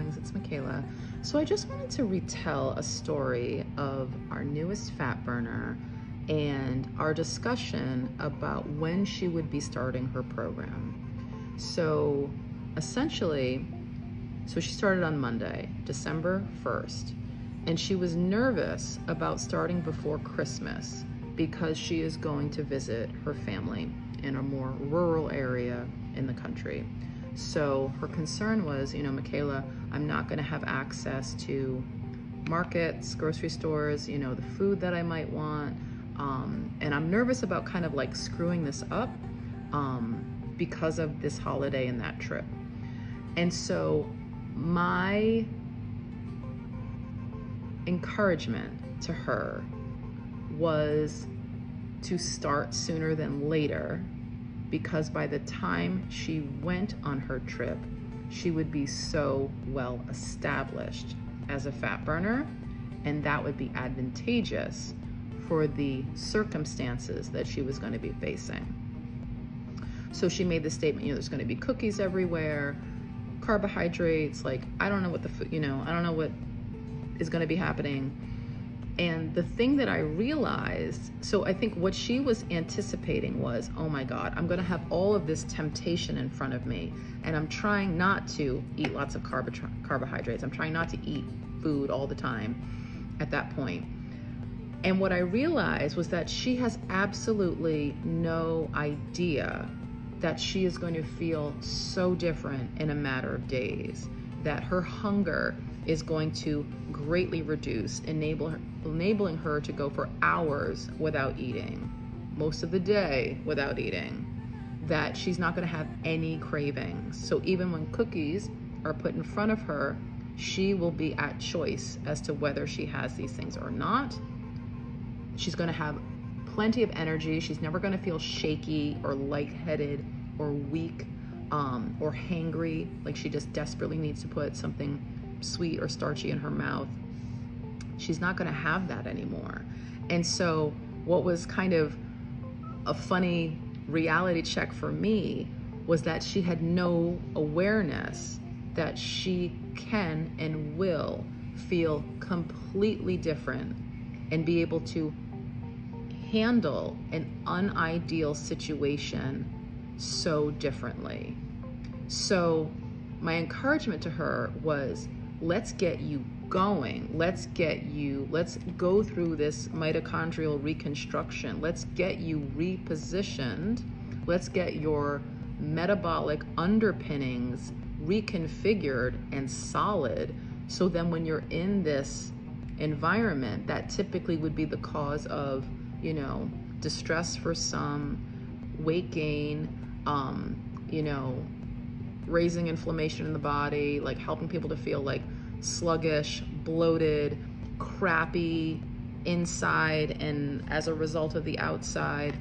darlings, it's Michaela. So I just wanted to retell a story of our newest fat burner and our discussion about when she would be starting her program. So essentially, she started on Monday, December 1st, and she was nervous about starting before Christmas because she is going to visit her family in a more rural area in the country. So her concern was, Michaela, I'm not going to have access to markets, grocery stores, the food that I might want. And I'm nervous about kind of like screwing this up because of this holiday and that trip. And so my encouragement to her was to start sooner than later, because by the time she went on her trip, she would be so well established as a fat burner, and that would be advantageous for the circumstances that she was going to be facing. So she made the statement, there's going to be cookies everywhere, carbohydrates, like I don't know what the food, I don't know what is going to be happening. And the thing that I realized, so I think what she was anticipating was, oh my God, I'm going to have all of this temptation in front of me, and I'm trying not to eat lots of carbohydrates. I'm trying not to eat food all the time at that point. And what I realized was that she has absolutely no idea that she is going to feel so different in a matter of days, that her hunger is going to greatly reduce, enabling her to go for hours without eating, most of the day without eating, that she's not going to have any cravings. So even when cookies are put in front of her, she will be at choice as to whether she has these things or not. She's going to have plenty of energy. She's never going to feel shaky or lightheaded or weak or hangry, like she just desperately needs to put something sweet or starchy in her mouth. She's not going to have that anymore. And so what was kind of a funny reality check for me was that she had no awareness that she can and will feel completely different and be able to handle an unideal situation so differently. So my encouragement to her was, let's get you going. Let's go through this mitochondrial reconstruction. Let's get you repositioned. Let's get your metabolic underpinnings reconfigured and solid. So then when you're in this environment that typically would be the cause of, distress for some, weight gain, raising inflammation in the body, like helping people to feel like sluggish, bloated, crappy inside and as a result of the outside,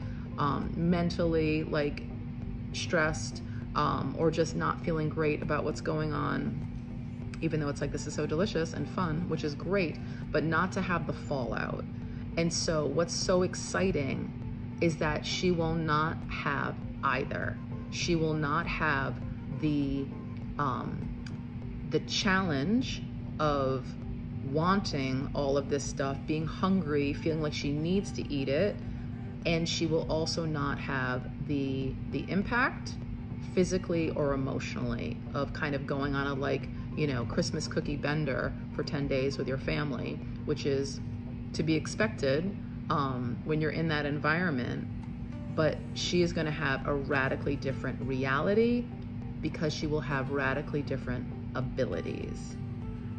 mentally like stressed, or just not feeling great about what's going on, even though it's like, this is so delicious and fun, which is great, but not to have the fallout. And so what's so exciting is that she will not have either. She will not have the challenge of wanting all of this stuff, being hungry, feeling like she needs to eat it, and she will also not have the impact physically or emotionally of kind of going on a Christmas cookie bender for 10 days with your family, which is to be expected when you're in that environment. But she is going to have a radically different reality because she will have radically different abilities.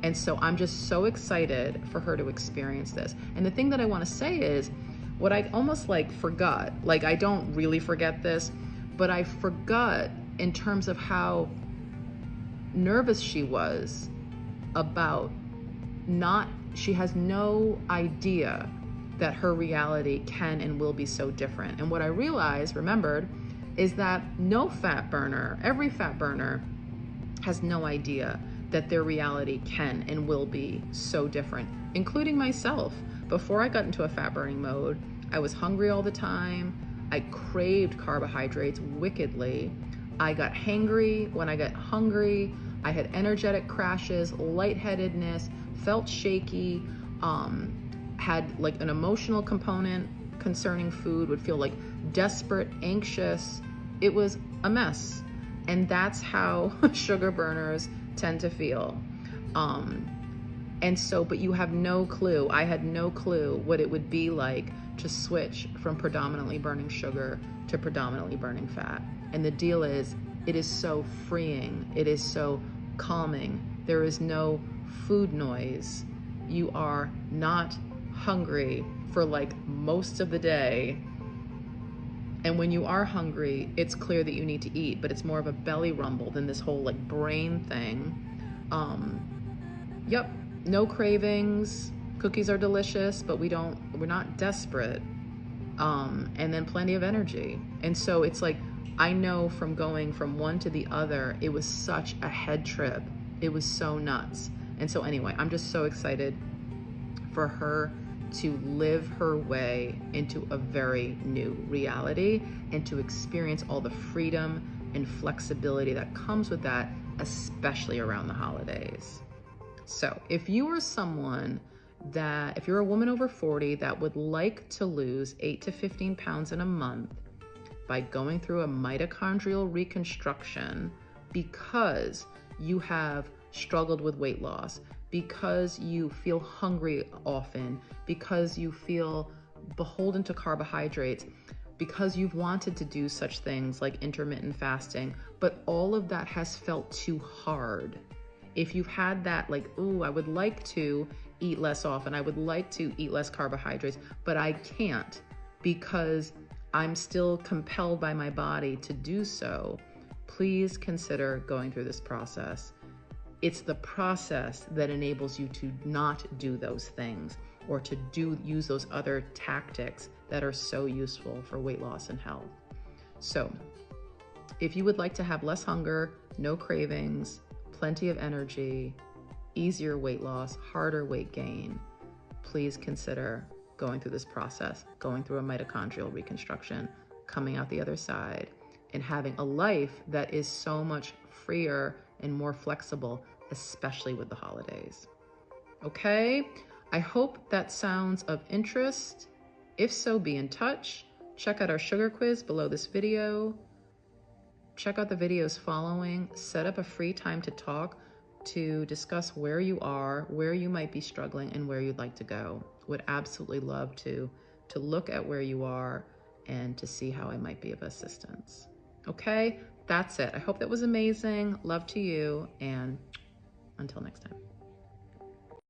And so I'm just so excited for her to experience this. And the thing that I want to say is, what I almost forgot, I don't really forget this, but I forgot in terms of how nervous she was about she has no idea that her reality can and will be so different. And what I remembered, is that every fat burner has no idea that their reality can and will be so different, including myself. Before I got into a fat burning mode, I was hungry all the time. I craved carbohydrates wickedly. I got hangry when I got hungry. I had energetic crashes, lightheadedness, felt shaky, had like an emotional component concerning food, would feel like desperate, anxious. It was a mess. And that's how sugar burners tend to feel. And so, but you have no clue. I had no clue what it would be like to switch from predominantly burning sugar to predominantly burning fat. And the deal is, it is so freeing. It is so calming. There is no food noise. You are not hungry for like most of the day. And when you are hungry, it's clear that you need to eat, but it's more of a belly rumble than this whole like brain thing. Yep, no cravings. Cookies are delicious, but we're not desperate. And then plenty of energy. And so it's like, I know from going from one to the other, it was such a head trip. It was so nuts. And so anyway, I'm just so excited for her to live her way into a very new reality and to experience all the freedom and flexibility that comes with that, especially around the holidays. So if you are someone that, if you're a woman over 40 that would like to lose 8 to 15 pounds in a month by going through a mitochondrial reconstruction because you have struggled with weight loss, because you feel hungry often, because you feel beholden to carbohydrates, because you've wanted to do such things like intermittent fasting, but all of that has felt too hard. If you've had that like, ooh, I would like to eat less often, I would like to eat less carbohydrates, but I can't because I'm still compelled by my body to do so, please consider going through this process. It's the process that enables you to not do those things or to use those other tactics that are so useful for weight loss and health. So if you would like to have less hunger, no cravings, plenty of energy, easier weight loss, harder weight gain, please consider going through this process, going through a mitochondrial reconstruction, coming out the other side, and having a life that is so much freer and more flexible, especially with the holidays. Okay, I hope that sounds of interest. If so, be in touch. Check out our sugar quiz below this video. Check out the videos following. Set up a free time to talk to discuss where you are, where you might be struggling, and where you'd like to go. Would absolutely love to look at where you are and to see how I might be of assistance. Okay, that's it. I hope that was amazing. Love to you, and until next time.